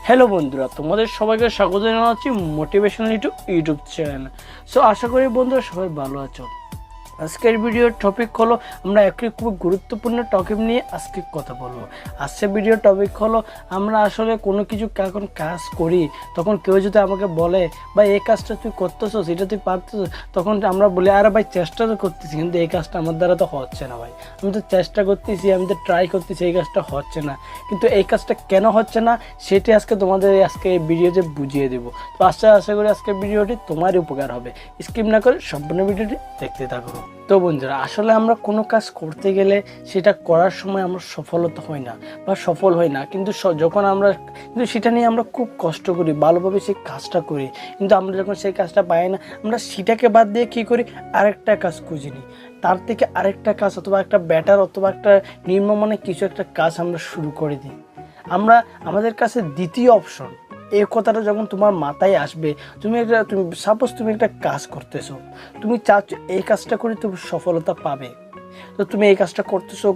Hello বন্ধুরা, তোমাদের সবাইকে স্বাগত জানাচ্ছি মোটিভেশনাল ইউটিউব চ্যানেল। সো আশা করি বন্ধুরা সবাই ভালো আছো। আজকের ভিডিওর টপিক হলো, আমরা একটি খুব গুরুত্বপূর্ণ টপিক নিয়ে আজকে কথা বলবো। আজকের ভিডিওর টপিক হলো, আমরা আসলে কোনো কিছু যখন কাজ করি তখন কেউ যদি আমাকে বলে ভাই এই কাজটা তুই করতেছো, সেটা তুই পারতেছো, তখন আমরা বলি আরে ভাই চেষ্টা তো করতেছি কিন্তু এই কাজটা আমার দ্বারা তো হচ্ছে না। ভাই আমি তো চেষ্টা করতেছি, আমি তো ট্রাই করতেছি, এই কাজটা হচ্ছে না। কিন্তু এই কাজটা কেন হচ্ছে না সেটি আজকে তোমাদের আজকে এই ভিডিওতে বুঝিয়ে দেবো। তো আশা করি আজকের ভিডিওটি তোমারই উপকার হবে। স্কিপ না করে সম্পূর্ণ ভিডিওটি দেখতে থাকো। তো বন্ধুরা, আসলে আমরা কোনো কাজ করতে গেলে সেটা করার সময় আমরা সফলতা হই না বা সফল হই না, কিন্তু যখন আমরা সেটা নিয়ে আমরা খুব কষ্ট করি, ভালোভাবে সেই কাজটা করি, কিন্তু আমরা যখন সেই কাজটা পাই না, আমরা সেটাকে বাদ দিয়ে কী করি, আরেকটা কাজ খুঁজে নিই। তার থেকে আরেকটা কাজ অথবা একটা ব্যাটার অথবা একটা নিম্নমানের কিছু একটা কাজ আমরা শুরু করে দিই। আমাদের কাছে দ্বিতীয় অপশন, এই কথাটা যখন তোমার মাথায় আসবে, তুমি সাপোজ তুমি একটা কাজ করতেছো, তুমি চাচ্ছ এই কাজটা করে তুমি সফলতা পাবে, তো তুমি এই কাজটা করতেছো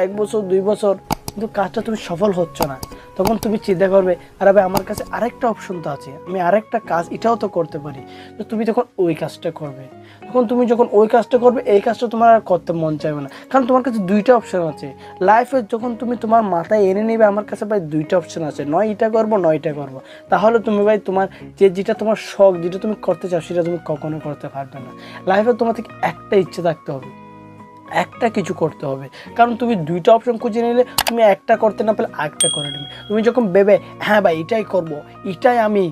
1 বছর 2 বছর, কিন্তু কাজটা তুমি সফল হচ্ছ না। তখন তুমি চিন্তা করবে আরে ভাই আমার কাছে আরেকটা অপশন তো আছে, আমি আরেকটা কাজ এটাও তো করতে পারি। তো তুমি তখন ওই কাজটা করবে। তখন তুমি যখন ওই কাজটা করবে, এই কাজটা তোমার আর করতে মন চাইবে না, কারণ তোমার কাছে 2টা অপশন আছে লাইফে। যখন তুমি তোমার মাথায় এনে নেবে আমার কাছে ভাই 2টা অপশন আছে, নয় এটা করবো নয় এটা করবো, তাহলে তুমি ভাই তোমার যেটা তোমার শখ, যেটা তুমি করতে চাও সেটা তুমি কখনো করতে পারবে না। লাইফে তোমার থেকে একটা ইচ্ছে থাকতে হবে, একটা কিছু করতে হবে, কারণ তুমি 2টা অপশন খুঁজে নিলে তুমি একটা করতে না পেলে আরেকটা করে নেবে। তুমি যখন ভেবে হ্যাঁ ভাই এটাই করব, এটাই আমি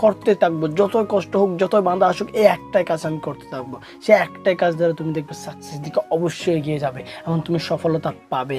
করতে থাকবো, যতই কষ্ট হোক যতই বাধা আসুক, এই একটাই কাজ আমি করতে থাকবো, সে একটাই কাজ দ্বারা তুমি দেখবে সাকসেস দিকে অবশ্যই এগিয়ে যাবে এবং তুমি সফলতা পাবে।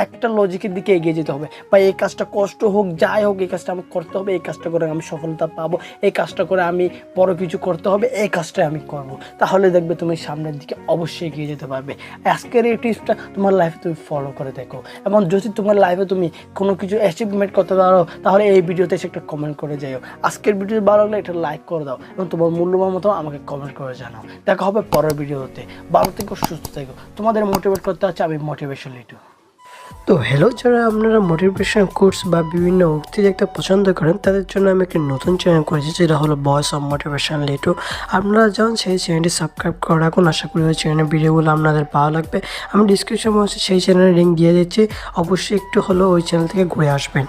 একটা লজিকের দিকে এগিয়ে যেতে হবে, বা এই কাজটা কষ্ট হোক যাই হোক এই কাজটা আমি করতে হবে, এই কাজটা করে আমি সফলতা পাবো, এই কাজটা করে আমি বড় কিছু করতে হবে, এই কাজটাই আমি করব। তাহলে দেখবে তুমি সামনের দিকে অবশ্যই এগিয়ে যেতে পারবে। আজকের এই টিপসটা তোমার লাইফে তুমি ফলো করে দেখো, এবং যদি তোমার লাইফে তুমি কোনো কিছু অ্যাচিভমেন্ট করতে পারো তাহলে এই ভিডিওতে এসে একটা কমেন্ট করে যাও। আজকের ভিডিও ভালো লাগলে এটা লাইক করে দাও এবং তোমার মূল্যবান মতো আমাকে কমেন্ট করে জানাও। দেখা হবে পরের ভিডিওতে। ভালো থেকো, সুস্থ থেকো। তোমাদের মোটিভেট করতে হচ্ছে আমি মোটিভেশন লিটু। তো হ্যালো, যারা আপনারা মোটিভেশন কোর্স বা বিভিন্ন উক্তি দেখতে পছন্দ করেন তাদের জন্য আমি একটি নতুন চ্যানেল করেছি, যেটা হলো ভয়েস অফ মোটিভেশন লিটু। আপনারা যান সেই চ্যানেলটি সাবস্ক্রাইব করে রাখুন। আশা করি ওই চ্যানেলের ভিডিওগুলো আপনাদের ভালো লাগবে। আমি ডিসক্রিপশন বক্সে সেই চ্যানেলের লিঙ্ক দিয়ে দিচ্ছি, অবশ্যই একটু হলেও ওই চ্যানেল থেকে ঘুরে আসবেন।